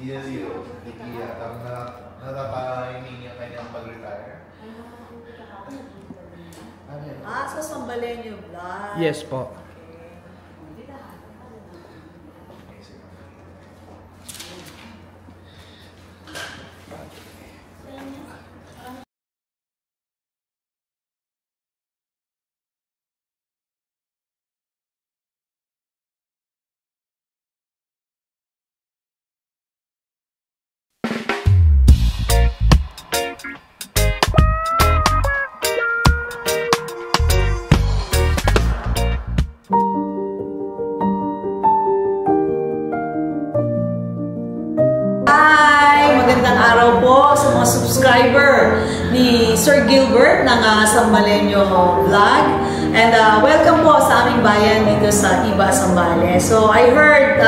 Hindi yata natatahimin niya kanyang pag-retire. Sa Sambalenyo Vlog. Yes po. Magandang araw po sa mga subscriber ni Sir Gilbert ng Sambalenyo Vlog. And welcome po sa aming bayan dito sa Iba, Zambales. So I heard,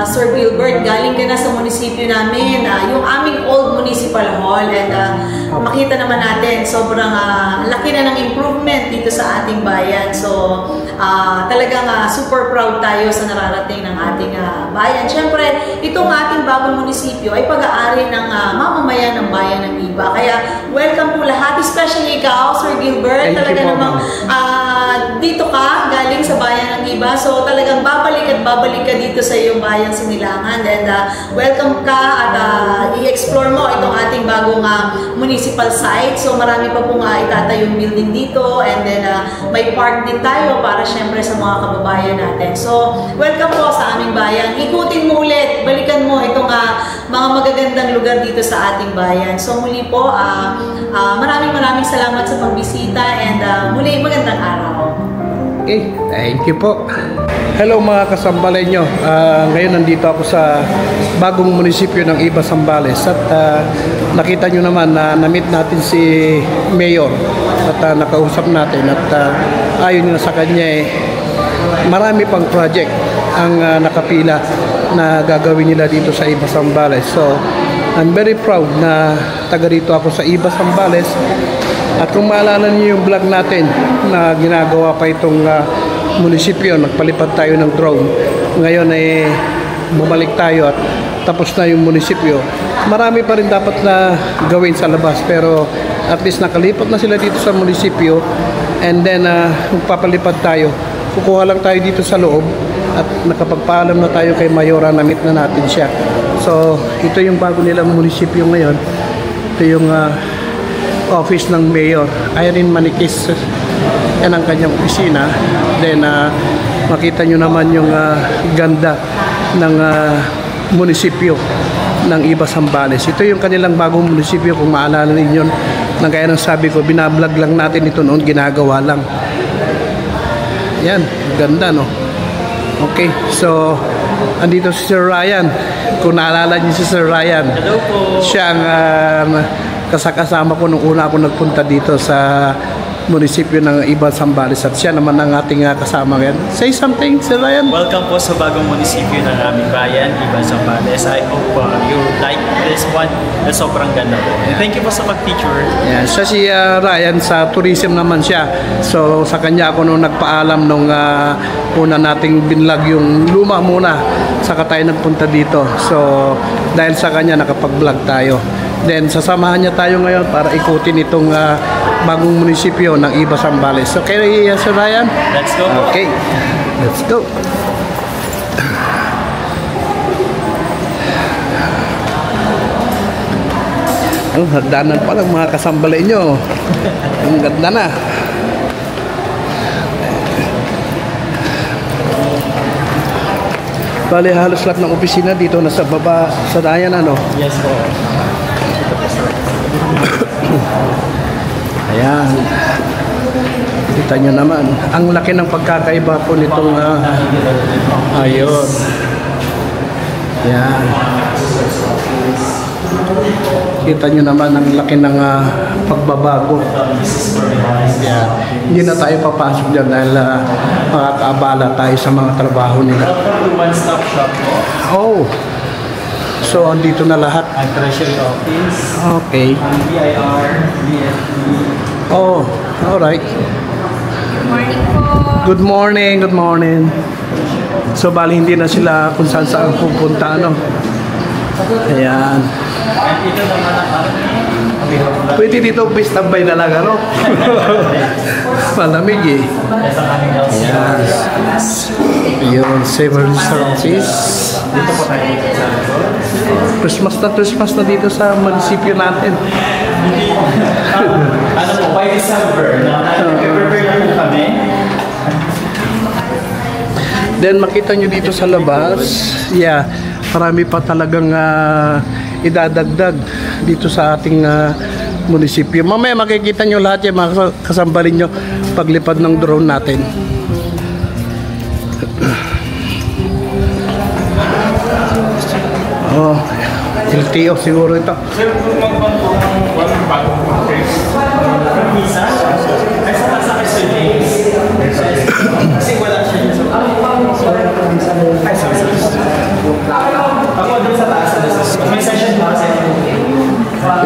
Sir Gilbert, galing ka na sa munisipyo namin, yung aming old municipal hall. And makita naman natin, sobrang laki na ng improvement dito sa ating bayan. So talagang super proud tayo sa nararating ng ating bayan. Siyempre, itong ating bagong munisipyo ay pag-aari ng mamamayan ng bayan ng Iba. Kaya welcome po lahat, especially ikaw, Sir Gilbert. Talaga namang dito ka, galing sa bayan ng Iba. So talagang babalik ka dito sa iyong bayan, Sinilangan. And welcome ka at i-explore mo itong ating bagong municipal site. So marami pa pong itatayong building dito. And then may park din tayo para syempre sa mga kababayan natin. So welcome po sa aming bayan. Ikutin mo ulit, balikan mo itong mga magagandang lugar dito sa ating bayan. So muli po, maraming salamat sa pagbisita and muli magandang araw. Okay, thank you po. Hello mga kasambalenyo. Ngayon nandito ako sa bagong munisipyo ng Iba, Zambales. At nakita nyo naman na na-meet natin si Mayor at nakausap natin. At ayon na sa kanya marami pang project ang nakapila na gagawin nila dito sa Iba, Zambales. So I'm very proud na taga dito ako sa Iba, Zambales. At kung maalala niyo yung vlog natin na ginagawa pa itong munisipyo, nagpalipad tayo ng drone. Ngayon ay bumalik tayo at tapos na yung munisipyo. Marami pa rin dapat na gawin sa labas, pero at least nakalipat na sila dito sa munisipyo. And then magpapalipad tayo, kukuha lang tayo dito sa loob at nakapagpaalam na tayo kay Mayora, na-meet na natin siya. So ito yung bago nilang munisipyo ngayon. Ito yung office ng Mayor Irene Maniquis. Yan ang kanyang opisina. Then makita nyo naman yung ganda ng munisipyo ng Iba, Zambales. Ito yung kanilang bagong munisipyo. Kung maalala ninyo, na gaya ng sabi ko, binablog lang natin ito noon, ginagawa lang. Yan, ganda no. Okay, so andito si Sir Ryan. Kung naalala niyo si Sir Ryan, hello po. Siya ang kasama ko nung una ako nagpunta dito sa munisipyo ng Iba, Zambales, at siya naman ang ating kasama ngayon. Say something, Sir Ryan. Welcome po sa bagong munisipyo ng aming bayan, Iba, Zambales. I hope you like this one. Sobrang ganda po. And thank you po sa pag-feature. Yeah, siya si Ryan, sa tourism naman siya. So sa kanya ako nung nagpaalam nung una nating binlog yung luma muna, saka tayo nagpunta dito. So dahil sa kanya nakapag-vlog tayo. Then sasamahan niya tayo ngayon para ikutin itong bagong munisipyo ng Iba, Zambales. Okay, Sir Ryan? Let's go. Okay, let's go. Hagdanan pa lang mga kasambalenyo. Ang ganda na. Bali, halos lahat ng opisina dito nasa baba sa Ryan, ano? Yes po. Ayan. Kita nyo naman. Ang laki ng pagkakaiba po nitong ayun. Ayan. Kita nyo naman ang laki ng pagbabago. Ayan. Hindi na tayo papasok dyan dahil makakaabala tayo sa mga trabaho nila. One-stop shop po. Oh. So, andito na lahat. Ang treasury office. Okay. Ang BIR, BFP. Oh, alright. Good morning po. Good morning, good morning. So, bali hindi na sila kung saan pupunta, ano. Ayan. And ito naman ang Pwede dito tambay na lang, ano? Malamig eh. Ito ang aming LC. Yes. Yun, Saver Register Office. Dito po tayo dito sa Christmas na dito sa munisipyo natin. ano po, by December, prepare na po kami. Then makita nyo dito sa labas, yeah, marami pa talagang idadagdag dito sa ating munisipyo. Mamaya makikita nyo lahat yung mga kasambalin nyo paglipad ng drone natin. Oh, LTO siguro ito. Sir, kung magpapang walang bagong pag-trace, visa, ay sa taas sa James. Kasi wala siya dito. Ay, sorry. Ako doon sa taas. May session pa kasi.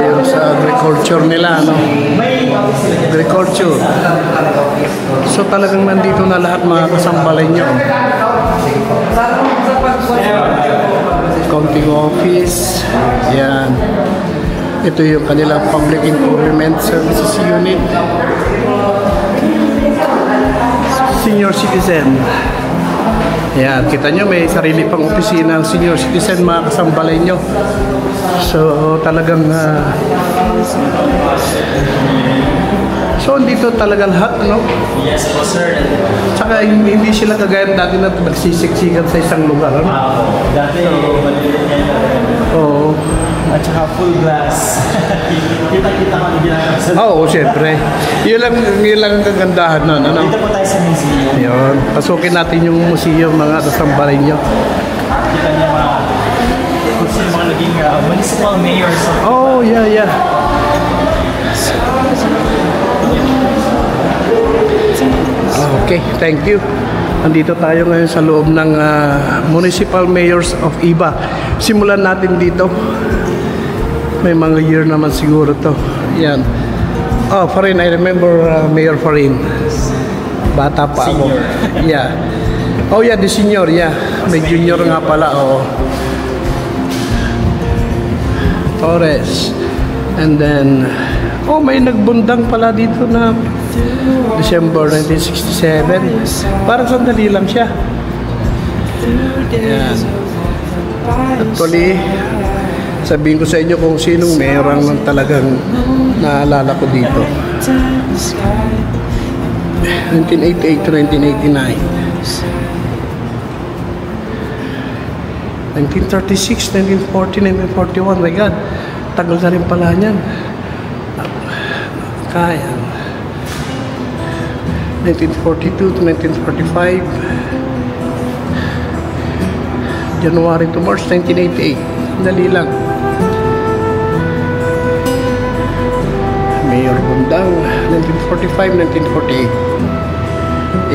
Yung sa agriculture nila, ano? Agriculture. So talagang nandito na lahat mga kasambalay nyo. Counting office. Yan. Ito yung kanilang Public Improvement Services Unit. Senior Citizen. Yan. Kita nyo may sarili pang opisina ng Senior Citizen mga kasambalay nyo. So talagang so dito talaga lahat, ano? Yes po, sir. Tsaka hindi sila kagaya dati na nagsisiksikan sa isang lugar, ano? Dati, malilit niya yung Oo. at saka full glass. Kita-kita kami ginagawa sa... Oo, syempre. Yun lang ang kagandahan nun, ano? Dito po tayo sa museum. Yun. Pasukin natin yung museum, mga kasambalay nyo. Kita niya kung sino mga naging municipal mayors. Oh, yeah. Okay, thank you. Andito tayo ngayon sa loob ng Municipal Mayors of Iba. Simulan natin dito. May mga year naman siguro to. Yan. Oh, Farin, I remember Mayor Farin. Bata pa ako. Senior. Yeah. Oh yeah, the senior, yeah. May junior nga pala, oo. Torres. And then, oh, may nagbundang pala dito na December 1967. Parang sandali lang siya. Yan. Actually, sabihin ko sa inyo kung sinong mayroong nang talagang naalala ko dito. 1988 to 1989. 1936, 1940, 1941. My God, tagal na rin pala niyan. Kaya. 1942 to 1945. January to March 1988. Dali lang. Mayor Bundang, 1945, 1948.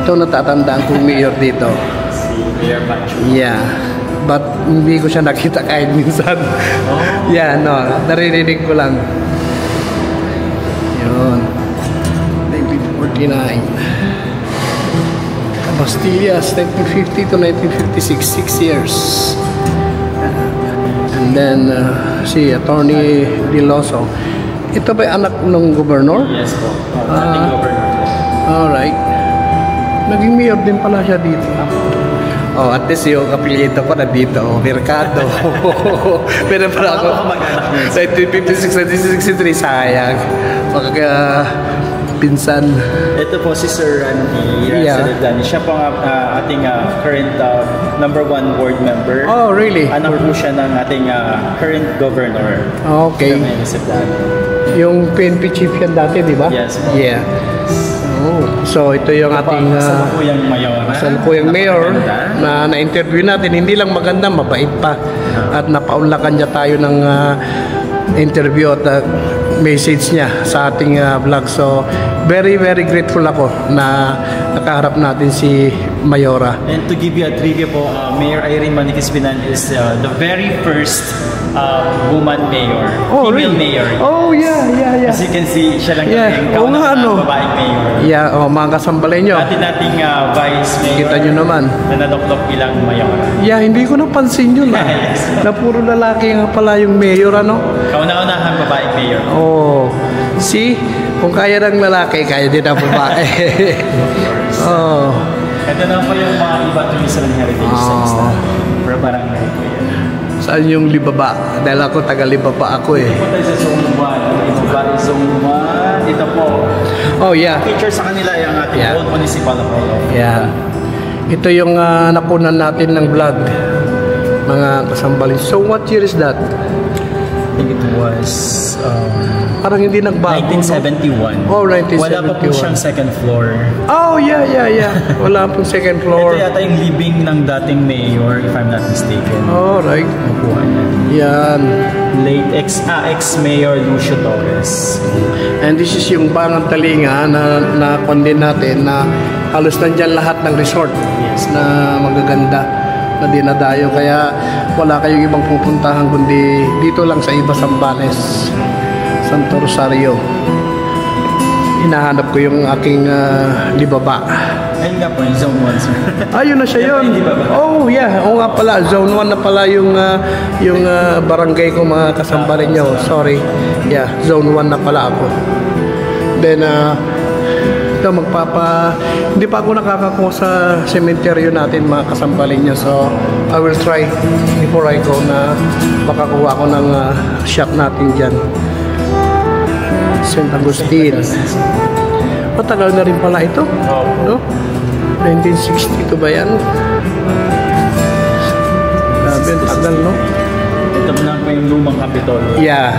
Ito natatandaan kong mayor dito. Mayor Pacho. Yeah. But hindi ko siya nakita kahit minsan. Yeah, no. Naririnig ko lang. Yun. 1949. Bastillas, 1950 to 1956. 6 years. And then, si Attorney Diloso. Ito ba anak ng gobernador? Yes po. Dating governor. Alright. Naging mayor din pala siya dito. Oh, at least yung apelyido ko na dito. Mercado. Pero pala ako, 1956, 1963, sayang. Pinsan. Ito po si Sir Randy Randy. Siya po ang ating current #1 board member. Oh, really? Anak po siya ng ating current governor. Okay. Yung PNP chief yan dati, di ba? Yes. Yeah. Oh, so ito yung ating salukuyang mayor. salukuyang mayor na na-interview natin. Hindi lang maganda, mabait pa. At napaunlakan niya tayo ng interview at message niya sa ating vlog. So, very, very grateful ako na nakaharap natin si Mayora. And to give you a trivia po, Mayor Irene Maniquis Binan is the very first woman mayor. Oh, Female really? mayor. Oh, yeah. As you can see, siya lang Yeah. yung Oo nga, ano? babaeng mayor. Yeah, mga kasambalenyo. Nating vice mayor. Kita nyo naman. Na nadoklok bilang mayor. Yeah, hindi ko napansin yun Yes. na puro lalaki nga pala yung mayor, ano? Kauna-unahang babaeng mayor. Oh, see? Kung kaya ng lalaki, kaya din ang babae. Oh. Ito na po yung mga iba tourism and heritage sites na for barangay po yan. Saan yung Libaba? Dahil ako taga-Libaba ako eh. Ito po tayo sa Zone 1. Ito ba yung Zone 1? Ito po. Oh, yeah. Feature sa kanila yung ating Yeah. old municipal hall. Yeah. Ito yung napunan natin ng vlog. Mga kasambalin. So, what year is that? I think it was Parang hindi nagbago. 1971. Oh, 1971. Wala pa po siyang second floor. Oh, yeah. Wala pong second floor. Ito yata yung living ng dating mayor, if I'm not mistaken. Oh, right. Nakuha niya. Yan. Late ex-mayor Lucio Torres. And this is yung Bangang Talinga na condemn natin na halos nandyan lahat ng resort na magaganda na dinadayo. Kaya wala kayong ibang pupuntahan kundi dito lang sa Iba Zambales, Santo Rosario. Hinahanap ko yung aking Libaba. Ayun nga po, yung Zone 1, sir. Ayun na siya yun. Oh, yeah. Oo nga pala. Zone 1 na pala yung barangay ko, mga kasambarin nyo. Sorry. Yeah, Zone 1 na pala ako. Then, ito hindi pa ako nakakakuha sa cemetery natin, mga kasambarin nyo. So, I will try before I go na makakuha ako ng shot natin dyan. St. Agustin. Matagal na rin pala ito. No? 1962 ba yan? Grabe, ang tagal, no? Ito na po yung lumang kapitol. Yeah.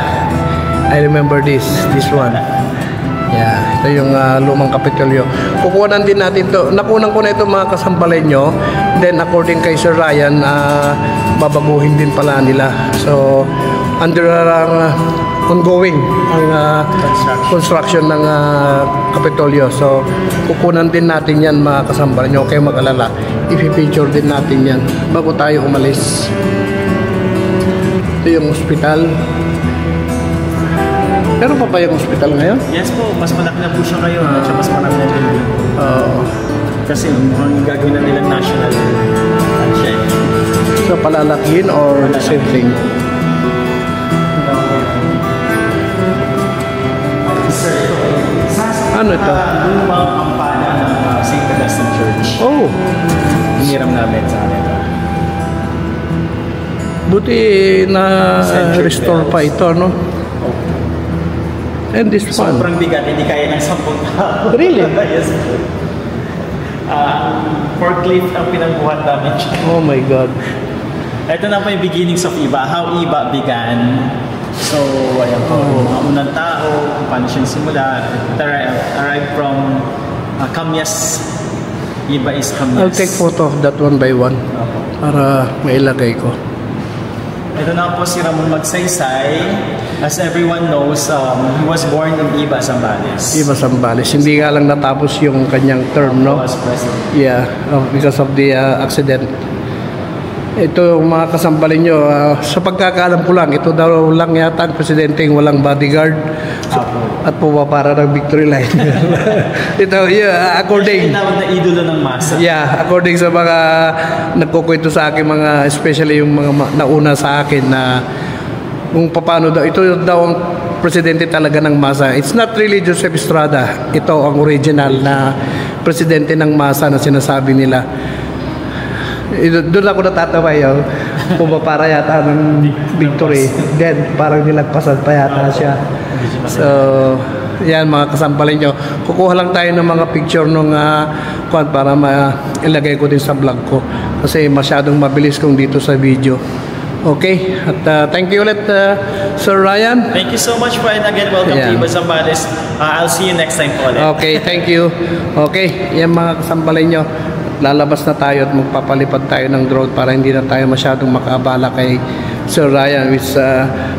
I remember this one. Yeah. Ito yung lumang Kapitolyo. Kukunan din natin to. Nakunan ko na ito, mga kasambalenyo. Then, according kay Sir Ryan, babaguhin din pala nila. So, under ongoing ang construction ng Kapitolyo. So, kukunan din natin yan, mga kasambalan nyo. Okay, mag-alala. I-feature din natin yan bago tayo umalis. Ito yung ospital. Meron pa ba yung ospital ngayon? Yes po, mas malaki na po siya ngayon. At mas malaki na building. Kasi mukhang gagawin na nilang national. So, palalakihin or the same thing? Ano ito? Lumang kampana ng St. Augustine Church. Oh, Hiniram namin sa kanila. buti na restore pa ito, no? And this one. Sobrang bigat, hindi kaya ng 10 tao. Really? Yes. Forklift ang pinagbuhat namin siya. Oh my God. Ito na po yung beginnings of Iba. How Iba began. So, ayan po. Mga unang tao, paano siyang simula. It arrived from Kamyas. Iba is Kamyas. I'll take photo of that one by one para mailagay ko. Ito na po si Ramon Magsaysay. As everyone knows, he was born in Iba, Zambales. Iba Zambales. Hindi nga lang natapos yung kanyang term, no? Was president. Yeah, because of the accident. Ito, mga kasambalin nyo, sa pagkakaalam ko lang, ito daw lang yata ang presidenteng walang bodyguard at pumapara ng victory line. Ito, yeah, according... Tinawag na idolo ng masa. Yeah, according sa mga nagkukwento sa akin, mga especially yung mga nauna sa akin na kung paano daw, ito daw ang presidente talaga ng masa. It's not really Joseph Estrada. Ito ang original na presidente ng masa na sinasabi nila. Doon ako natatawa yun. Pumapara yata ng victory. Then, parang nilagpasan pa yata siya. So, yan mga kasampalin nyo. Kukuha lang tayo ng mga picture nung para mailagay ko din sa vlog ko. Kasi masyadong mabilis kong dito sa video. Okay? At thank you ulit, Sir Ryan. Thank you so much po, and again, welcome to Iba Zambales. I'll see you next time po ulit. Okay, thank you. Okay, yan mga kasampalin nyo. Lalabas na tayo at magpapalipad tayo ng drone para hindi na tayo masyadong makaabala kay Sir Ryan, which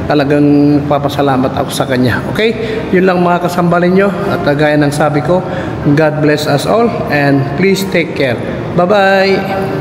talagang papasalamat ako sa kanya. Okay? Yun lang mga kasambalin nyo. At gaya ng sabi ko, God bless us all and please take care. Bye-bye!